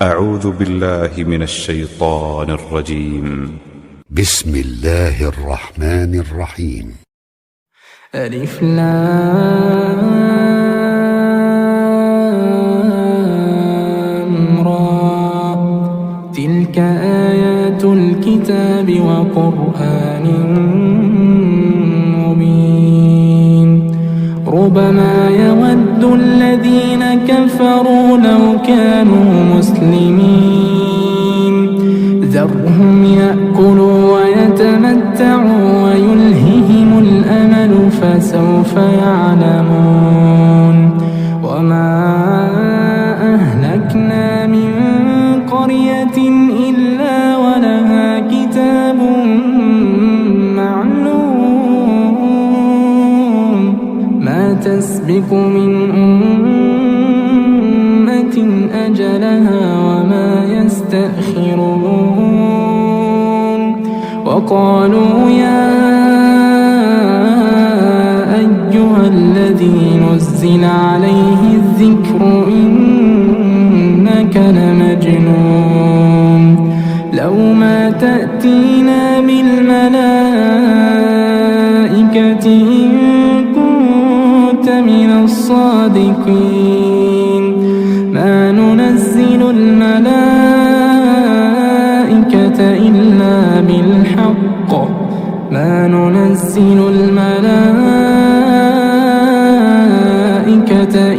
أعوذ بالله من الشيطان الرجيم. بسم الله الرحمن الرحيم. ألف لام را، تلك آيات الكتاب وقرآن مبين. ربما يود الذين كفروا لو كانوا مسلمين، ذرهم يأكلوا ويتمتعوا ويلههم الأمل فسوف يعلمون. وما أهلكنا من قرية إلا ولها كتاب معلوم، ما تسبق من أمة أجلها وما يستأخرون. وقالوا يا أيها الذي نزل عليه الذكر إنك لمجنون، لو ما تأتينا بالملائكة إن كنت من الصادقين. ما ننزل الملائكة إلا بالحق، ما ننزل الملائكة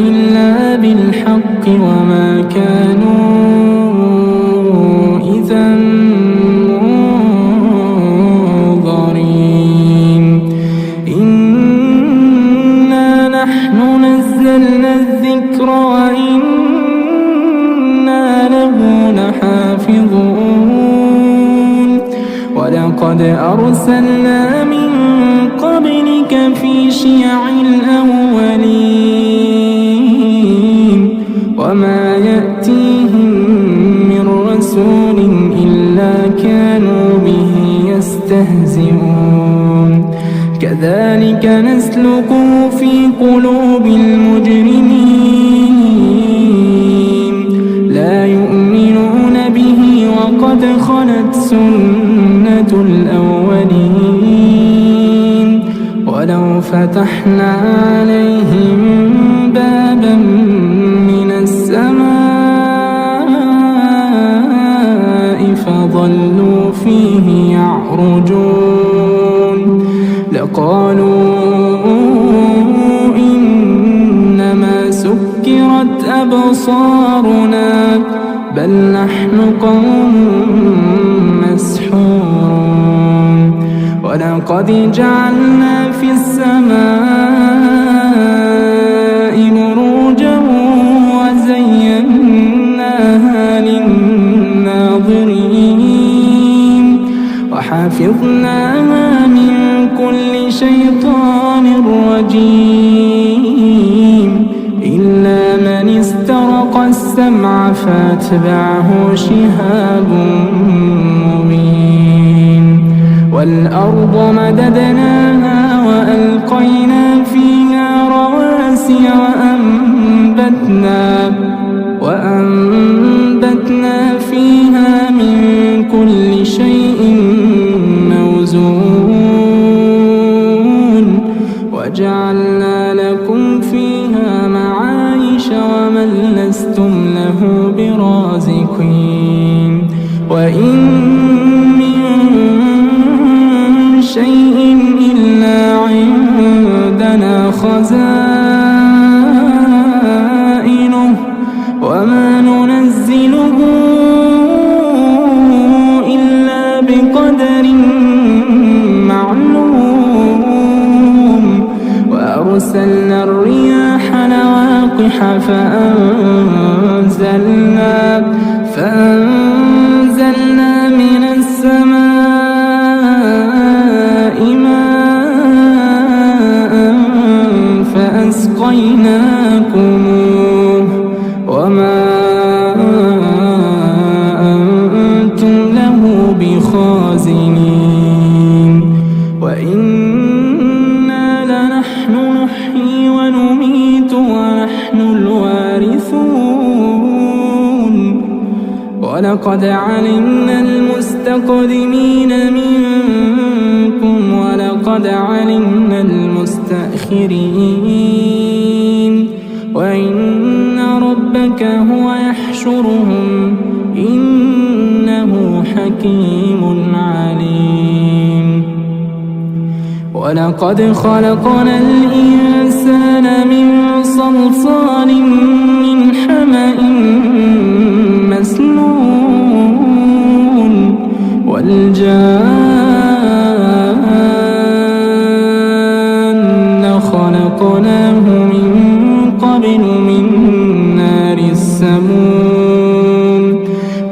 إلا بالحق وما كانوا إذا منظرين. إنا نحن نزلنا الذكر وإنا له لحافظون. ولقد أرسلنا من قبلك في شيع الأولين، وما يأتيهم من رسول إلا كانوا به يستهزئون. كذلك نسلكه في قلوب المجرمين، لا يؤمنون به وقد خلت سنة الأولين. ولو فتحنا عليهم بابا من السماء فظلوا فيه يعرجون لقالوا إنما سكرت أبصارنا بل نحن قوم مسحورون. ولقد جعلنا في السماء بروجا وزيناها للناظرين، وحفظناها من كل شيطان رجيم، إلا من استرق السمع فاتبعه شهاب مبين. والأرض مددناها وألقينا فيها رواسي وأنبتنا فيها من كل شيء موزون، وجعلنا لكم فيها معايش ومن لستم له برازقين. وإن من شيء إلا عندنا خزائنه وما ننزله إلا بقدر معلوم. وأرسلنا الرياح لواقح فأنزلنا من السماء ماء فأسقيناكموه وما أنتم له بخازنين. وإنا لنحن نحيي ونميت ونحن الوارثون. ولقد علمنا المستقدمين منكم ولقد علمنا المستأخرين وإن ربك هو يحشرهم إنه حكيم عليم ولقد خلقنا الإنسان من صلصال من حمأ مسنون والجان خلقناه من قبل من نار السموم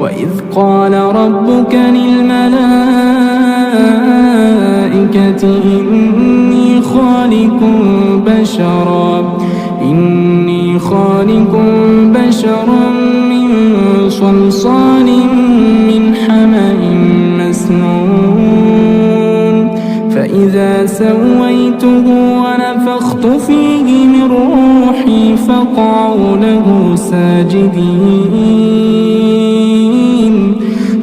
وإذ قال ربك للملائكة إني خالق بشرا من صلصال من حمأ مسنون فإذا سويته ونفخت فيه من روحي فقعوا له ساجدين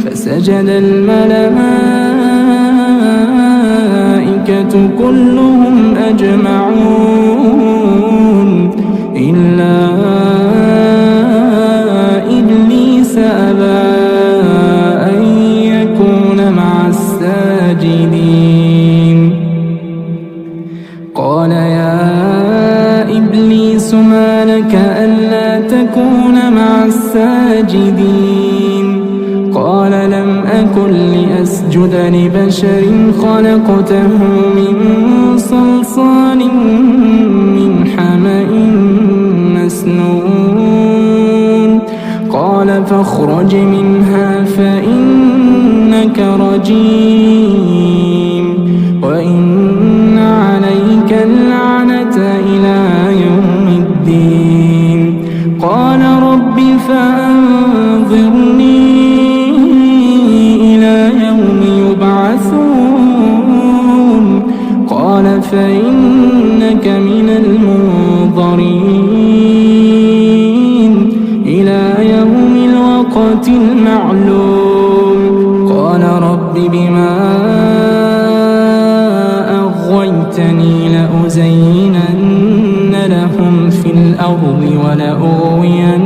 فسجد الملائكة كلهم أجمعون إلا إبليس أبى أن يكون مع الساجدين قال يا إبليس ما لك ألا تكون مع الساجدين قال لم أكن لأسجد لبشر خلقته من صلصال من حمأ مسنون قال فاخرج منها فإنك رجيم وإن عليك اللعنة إلى يوم الدين قال رب فأنظرني إلى يوم يبعثون قال فإنك من المنظرين إلى يوم الوقت المعلوم قال رب بما أغويتني لأزينن لهم في الأرض ولأغوينهم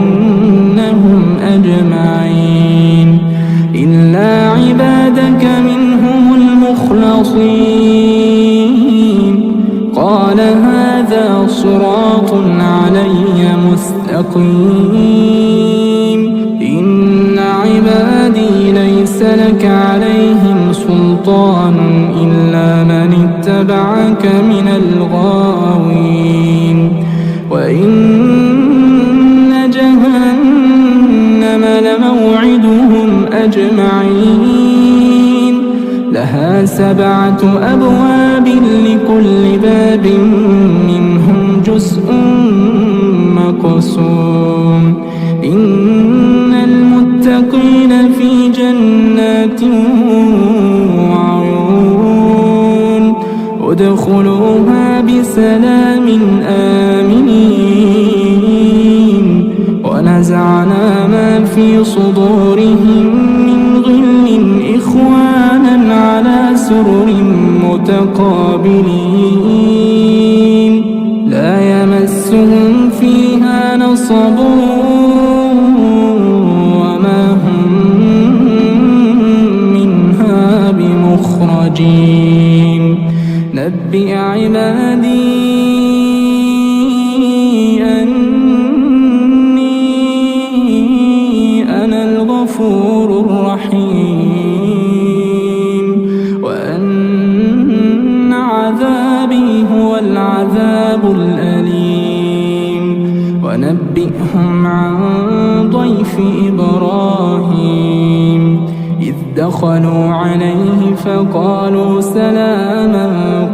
أجمعين إلا عبادك منهم المخلصين قال هذا صراط علي مستقيم إن عبادي ليس لك عليهم سلطان إلا من اتبعك من الغاوين وإن جهنم لموعدهم أجمعين لها 7 أبواب لكل باب منهم جزء مقسوم إن المتقين في جنات وعيون ادخلوها بسلام آمنين ونزعنا ما في صدورهم من غل إخوانا على سرر متقابلين لا يمسهم فيها نصب وما هم منها بمخرجين نبئ عبادي أني أنا الغفور الرحيم وأن عذابي هو العذاب الأليم ونبئهم عن ضيف إبراهيم إذ دخلوا عليه فقالوا سلاما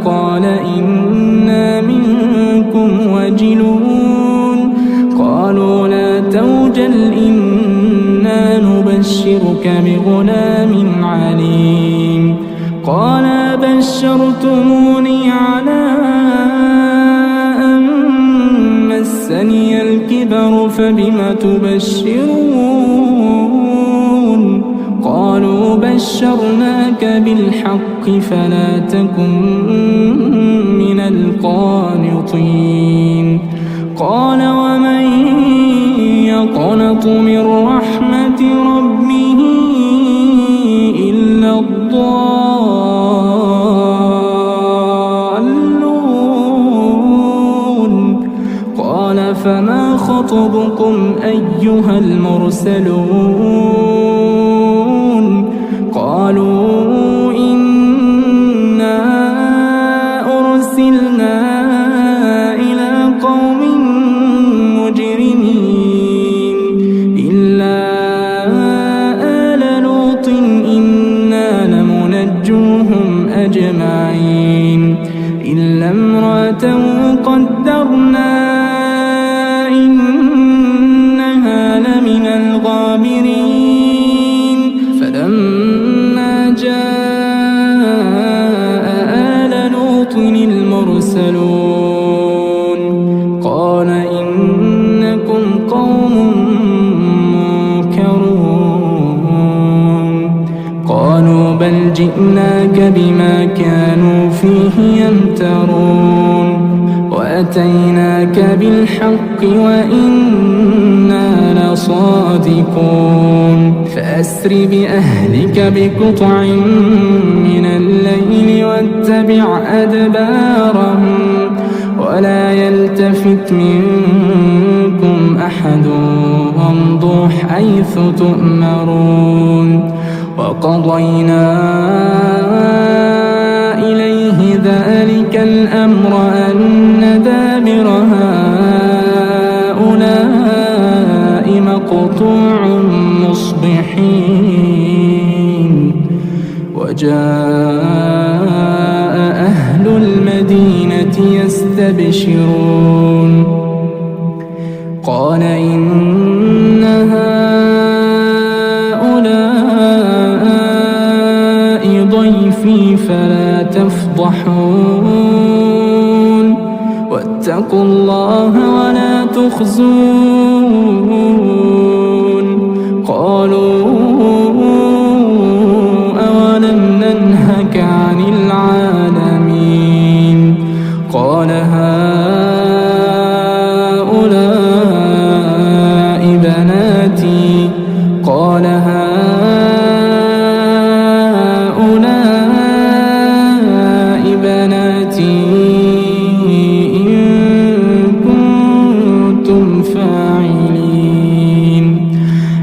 قال إنا منكم وجلون قالوا لا توجل إنا نبشرك بغلام عليم قال بشرتموني على أن مسني الكبر فبم تبشرون بشرناك بالحق فلا تكن من القانطين قال ومن يقنط من رحمة ربه إلا الضالون قال فما خطبكم أيها المرسلون قالوا إنا أرسلنا إلى قوم مجرمين إلا آل لوط إنا لمنجوهم أجمعين إلا امرأته قدرنا إنها لمن الغابرين فلما جاء آل لوط المرسلون قال إنكم قوم منكرون قالوا بل جئناك بما كانوا فيه يمترون وأتيناك بالحق وإنا لصادقون فأسر بأهلك بقطع من الليل واتبع أدبارهم ولا يلتفت منكم أحد وامضوا حيث تؤمرون وقضينا إليه ذلك الأمر أن دابر هؤلاء مقطوع مصبحين وجاء أهل المدينة يستبشرون قال إن هؤلاء ضيفي فلا تفضحون واتقوا الله ولا تخزون قالوا أولم ننهك عن العالمين قال هؤلاء بناتي قال هؤلاء بناتي إن كنتم فاعلين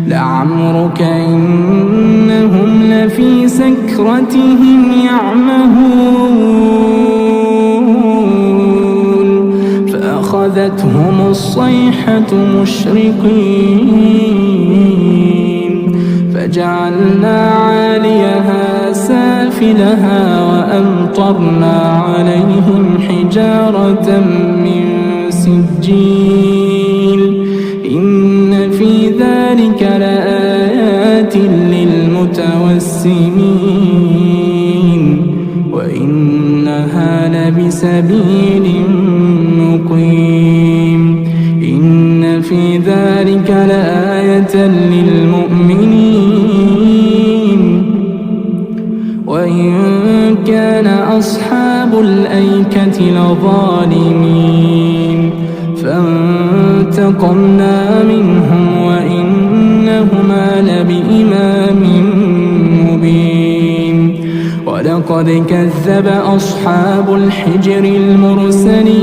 لعمرك إنهم لفي سكرتهم يعمهون فأخذتهم الصيحة مشرقين فجعلنا عاليها سافلها وأمطرنا عليهم حجارة من سجيل إن في ذلك لآيات للمتوسمين وإنها لبسبيل مقيم إن في ذلك لآية للمؤمنين وإن كان أصحاب الأيكة لظالمين فانتقمنا منهم وإنهما لبإمام مبين ولقد كذب أصحاب الحجر المرسلين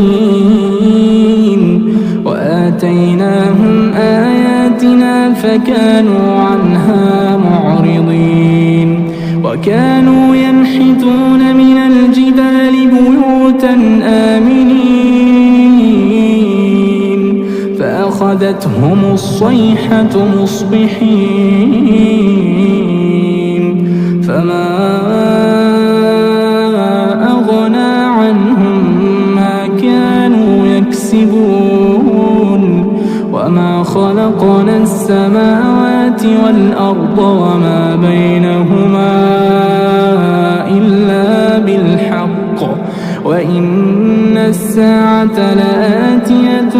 وآتيناهم آياتنا فكانوا عنها معرضين وكانوا ينحتون من الجبال بيوتا آمنين فأخذتهم الصيحة مصبحين فما أغنى عنهم ما كانوا يكسبون وما خلقنا السماوات والأرض وما بينهما إلا بالحق وإن الساعة لآتية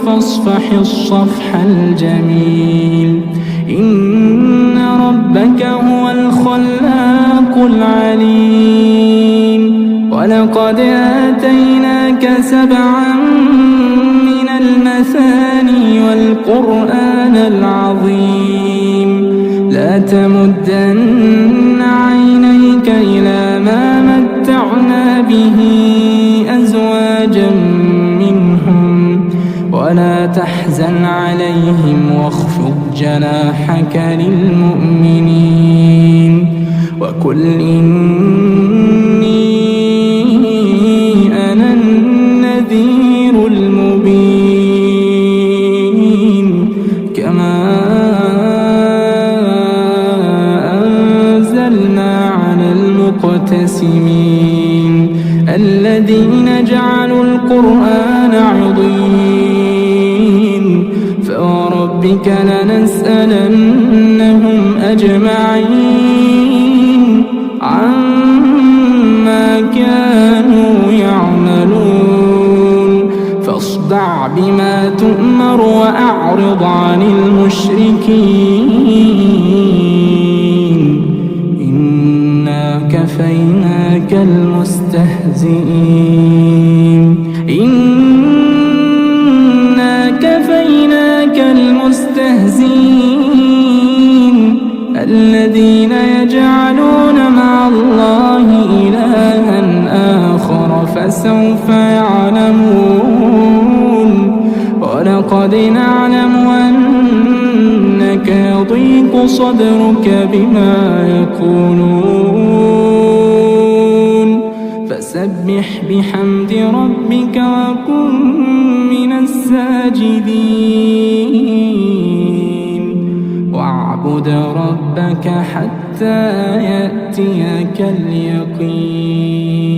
فاصفح الصفح الجميل إن ربك هو العليم ولقد آتيناك 7 من المثاني والقرآن العظيم لا تمدن عينيك إلى ما متعنا به أزواجا منهم ولا تحزن عليهم واخفض جناحك للمؤمنين وقل إني أنا النذير المبين كما أنزلنا على المقتسمين الذين جعلوا القرآن عضين فوربك لنسألنهم أجمعين عما كانوا يعملون فاصدع بما تؤمر وأعرض عن المشركين إنا كفيناك المستهزئين إنا كفيناك المستهزئين الذين يجعلون مع الله إلها آخر فسوف يعلمون ولقد نعلم أنك يضيق صدرك بما يقولون فسبح بحمد ربك وكن من الساجدين واعبد ربك حتى يأتيك اليقين.